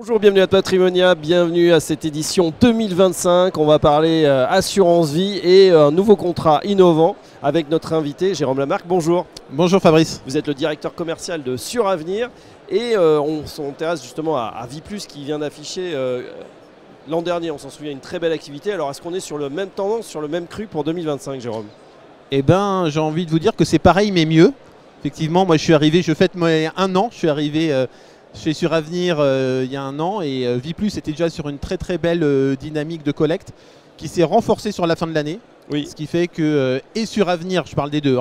Bonjour, bienvenue à Patrimonia, bienvenue à cette édition 2025. On va parler assurance vie et un nouveau contrat innovant avec notre invité Jérôme Lamarque. Bonjour. Bonjour Fabrice. Vous êtes le directeur commercial de Suravenir et on s'intéresse justement à Vie Plus qui vient d'afficher l'an dernier, on s'en souvient, une très belle activité. Alors est-ce qu'on est sur le même tendance, sur le même cru pour 2025, Jérôme? Eh bien, j'ai envie de vous dire que c'est pareil mais mieux. Effectivement, moi je suis arrivé, je fête un an, je suis arrivé chez Suravenir il y a un an et Vie Plus était déjà sur une très très belle dynamique de collecte qui s'est renforcée sur la fin de l'année. Oui. Ce qui fait que et Suravenir, je parle des deux,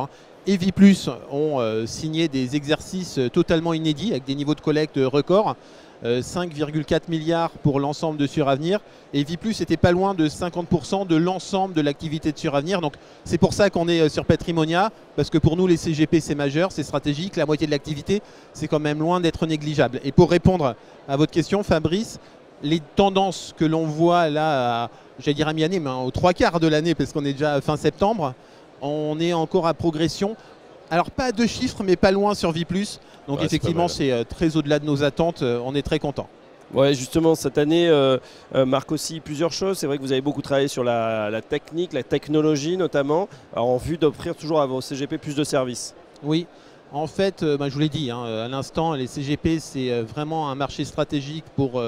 et Vie Plus ont signé des exercices totalement inédits avec des niveaux de collecte records. 5,4 milliards pour l'ensemble de Suravenir et Vie Plus était pas loin de 50% de l'ensemble de l'activité de Suravenir. Donc c'est pour ça qu'on est sur Patrimonia, parce que pour nous les CGP c'est majeur, c'est stratégique, la moitié de l'activité c'est quand même loin d'être négligeable. Et pour répondre à votre question Fabrice, les tendances que l'on voit là, j'allais dire à mi-année, mais aux trois quarts de l'année, parce qu'on est déjà fin septembre, on est encore à progression. Alors pas à deux chiffres, mais pas loin sur Vie Plus. Donc ouais, effectivement, c'est très au-delà de nos attentes. On est très content. Ouais, justement, cette année marque aussi plusieurs choses. C'est vrai que vous avez beaucoup travaillé sur la technique, la technologie notamment, en vue d'offrir toujours à vos CGP plus de services. Oui, en fait, je vous l'ai dit à l'instant, les CGP, c'est vraiment un marché stratégique pour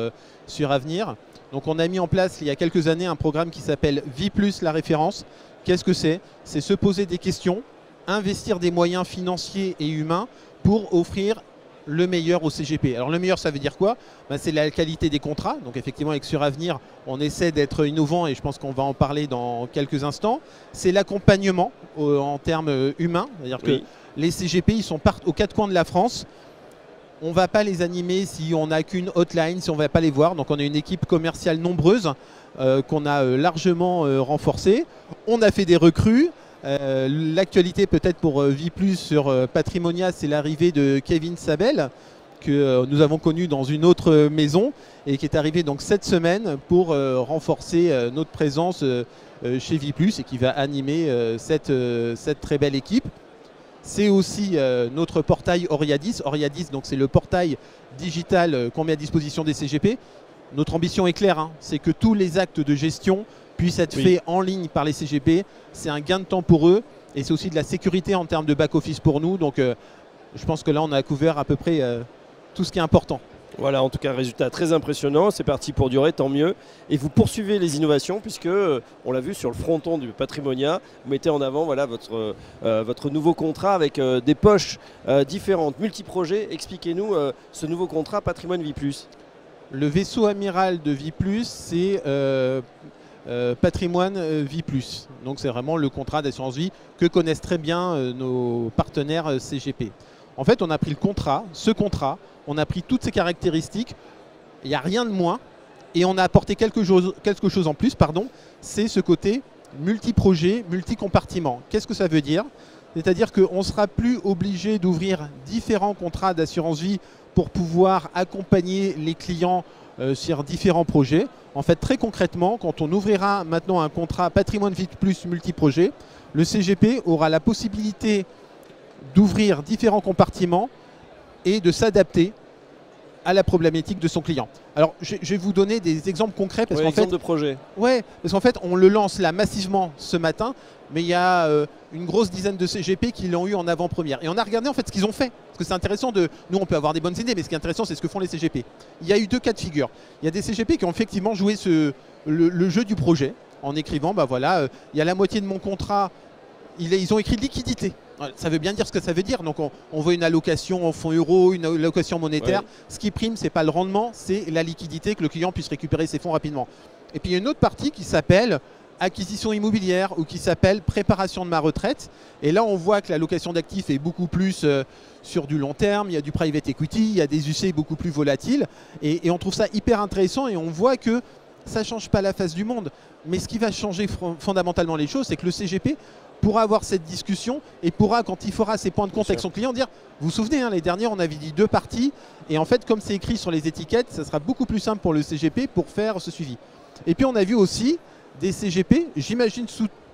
Suravenir. Donc on a mis en place il y a quelques années un programme qui s'appelle Vie Plus la référence. Qu'est-ce que c'est? C'est se poser des questions, investir des moyens financiers et humains pour offrir le meilleur au CGP. Alors le meilleur, ça veut dire quoi? C'est la qualité des contrats. Donc effectivement, avec Suravenir, on essaie d'être innovant et je pense qu'on va en parler dans quelques instants. C'est l'accompagnement en termes humains. C'est-à-dire que les CGP, ils sont aux quatre coins de la France. On ne va pas les animer si on n'a qu'une hotline, si on ne va pas les voir. Donc on a une équipe commerciale nombreuse qu'on a largement renforcée. On a fait des recrues. L'actualité peut-être pour Vie Plus sur Patrimonia, c'est l'arrivée de Kevin Sabel, que nous avons connu dans une autre maison et qui est arrivé donc cette semaine pour renforcer notre présence chez Vie Plus et qui va animer cette très belle équipe. C'est aussi notre portail Oriadis. Oriadis, donc c'est le portail digital qu'on met à disposition des CGP. Notre ambition est claire, c'est que tous les actes de gestion puissent être faits en ligne par les CGP. C'est un gain de temps pour eux et c'est aussi de la sécurité en termes de back-office pour nous. Donc je pense que là, on a couvert à peu près tout ce qui est important. Voilà, en tout cas, un résultat très impressionnant. C'est parti pour durer, tant mieux. Et vous poursuivez les innovations puisque, on l'a vu sur le fronton du Patrimonia, vous mettez en avant voilà, votre nouveau contrat avec des poches différentes, multi-projets. Expliquez-nous ce nouveau contrat Patrimoine Vie Plus. Le vaisseau amiral de Vie Plus, c'est Patrimoine Vie Plus. Donc c'est vraiment le contrat d'assurance vie que connaissent très bien nos partenaires CGP. En fait, on a pris le contrat, on a pris toutes ses caractéristiques, il n'y a rien de moins, et on a apporté quelque chose en plus, c'est ce côté multi-projet, multi-compartiment. Qu'est-ce que ça veut dire? C'est-à-dire qu'on ne sera plus obligé d'ouvrir différents contrats d'assurance vie pour pouvoir accompagner les clients sur différents projets. En fait, très concrètement, quand on ouvrira maintenant un contrat Patrimoine Vie Plus multi-projet, le CGP aura la possibilité d'ouvrir différents compartiments et de s'adapter à la problématique de son client. Alors, je vais vous donner des exemples concrets. Parce qu'en fait, de projet. Ouais, parce qu'en fait, on le lance là massivement ce matin, mais il y a une grosse dizaine de CGP qui l'ont eu en avant-première. Et on a regardé en fait ce qu'ils ont fait. Parce que c'est intéressant nous on peut avoir des bonnes idées, mais ce qui est intéressant, c'est ce que font les CGP. Il y a eu deux cas de figure. Il y a des CGP qui ont effectivement joué le jeu du projet en écrivant, il y a la moitié de mon contrat, ils ont écrit liquidité. Ça veut bien dire ce que ça veut dire. Donc on veut une allocation en fonds euros, une allocation monétaire. Ouais. Ce qui prime, ce n'est pas le rendement, c'est la liquidité, que le client puisse récupérer ses fonds rapidement. Et puis il y a une autre partie qui s'appelle acquisition immobilière ou qui s'appelle préparation de ma retraite. Et là, on voit que la location d'actifs est beaucoup plus sur du long terme. Il y a du private equity, il y a des UC beaucoup plus volatiles. Et on trouve ça hyper intéressant et on voit que ça ne change pas la face du monde. Mais ce qui va changer fondamentalement les choses, c'est que le CGP pourra avoir cette discussion et pourra, quand il fera ses points de compte avec son client, dire, vous vous souvenez, les derniers, on avait dit deux parties. Et en fait, comme c'est écrit sur les étiquettes, ça sera beaucoup plus simple pour le CGP pour faire ce suivi. Et puis, on a vu aussi des CGP, j'imagine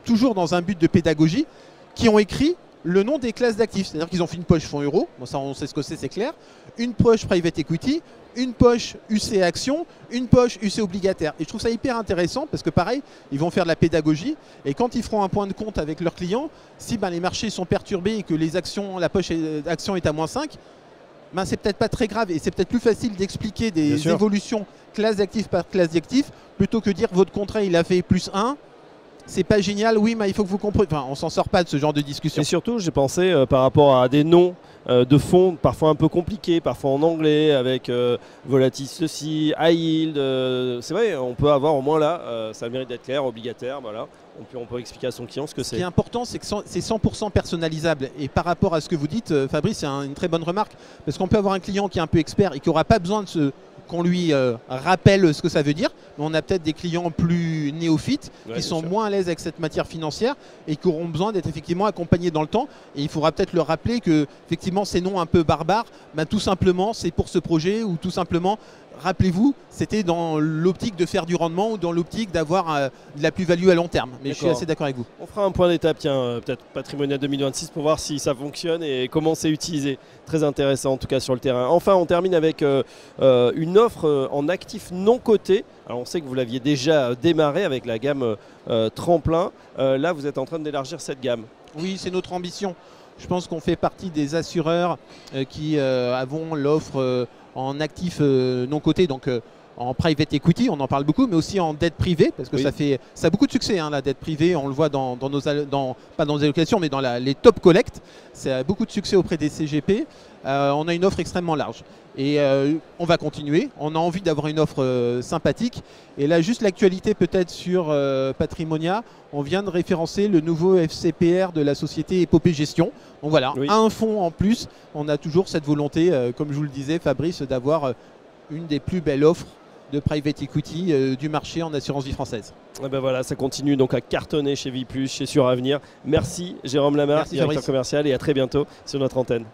toujours dans un but de pédagogie, qui ont écrit le nom des classes d'actifs. C'est-à-dire qu'ils ont fait une poche fonds euros, bon, ça on sait ce que c'est clair, une poche private equity, une poche UC Action, une poche UC obligataire. Et je trouve ça hyper intéressant parce que pareil, ils vont faire de la pédagogie et quand ils feront un point de compte avec leurs clients, si les marchés sont perturbés et que la poche action est à -5, c'est peut-être pas très grave et c'est peut-être plus facile d'expliquer des évolutions classe d'actifs par classe d'actifs plutôt que dire votre contrat il a fait +1. C'est pas génial, oui, mais il faut que vous compreniez. Enfin, on s'en sort pas de ce genre de discussion. Et surtout, j'ai pensé par rapport à des noms de fonds parfois un peu compliqués, parfois en anglais, avec Volatis ceci, High Yield. C'est vrai, on peut avoir au moins là, ça mérite d'être clair, obligataire, voilà. On peut expliquer à son client ce que c'est. Ce qui est important, c'est que c'est 100% personnalisable. Et par rapport à ce que vous dites, Fabrice, c'est une très bonne remarque. Parce qu'on peut avoir un client qui est un peu expert et qui n'aura pas besoin de qu'on lui rappelle ce que ça veut dire. Mais on a peut-être des clients plus néophytes qui sont moins à l'aise avec cette matière financière et qui auront besoin d'être effectivement accompagnés dans le temps. Et il faudra peut-être leur rappeler que effectivement ces noms un peu barbares, tout simplement c'est pour ce projet ou tout simplement, rappelez-vous, c'était dans l'optique de faire du rendement ou dans l'optique d'avoir de la plus-value à long terme. Mais je suis assez d'accord avec vous. On fera un point d'étape, tiens, peut-être Patrimonia 2026 pour voir si ça fonctionne et comment c'est utilisé. Très intéressant en tout cas sur le terrain. Enfin, on termine avec une offre en actifs non cotés. Alors on sait que vous l'aviez déjà démarré avec la gamme Tremplin. Là, vous êtes en train d'élargir cette gamme. Oui, c'est notre ambition. Je pense qu'on fait partie des assureurs qui avons l'offre en actifs non cotés, donc en private equity, on en parle beaucoup, mais aussi en dette privée, parce que ça a beaucoup de succès, la dette privée, on le voit pas dans nos allocations, mais dans les top collects, ça a beaucoup de succès auprès des CGP. On a une offre extrêmement large et on va continuer, on a envie d'avoir une offre sympathique. Et là, juste l'actualité peut-être sur Patrimonia, on vient de référencer le nouveau FCPR de la société Épopée Gestion. Donc voilà, un fonds en plus, on a toujours cette volonté, comme je vous le disais Fabrice, d'avoir une des plus belles offres de private equity du marché en assurance vie française. Et ben voilà, ça continue donc à cartonner chez Viplus, chez Suravenir. Merci Jérôme Lamarre, directeur commercial, et à très bientôt sur notre antenne.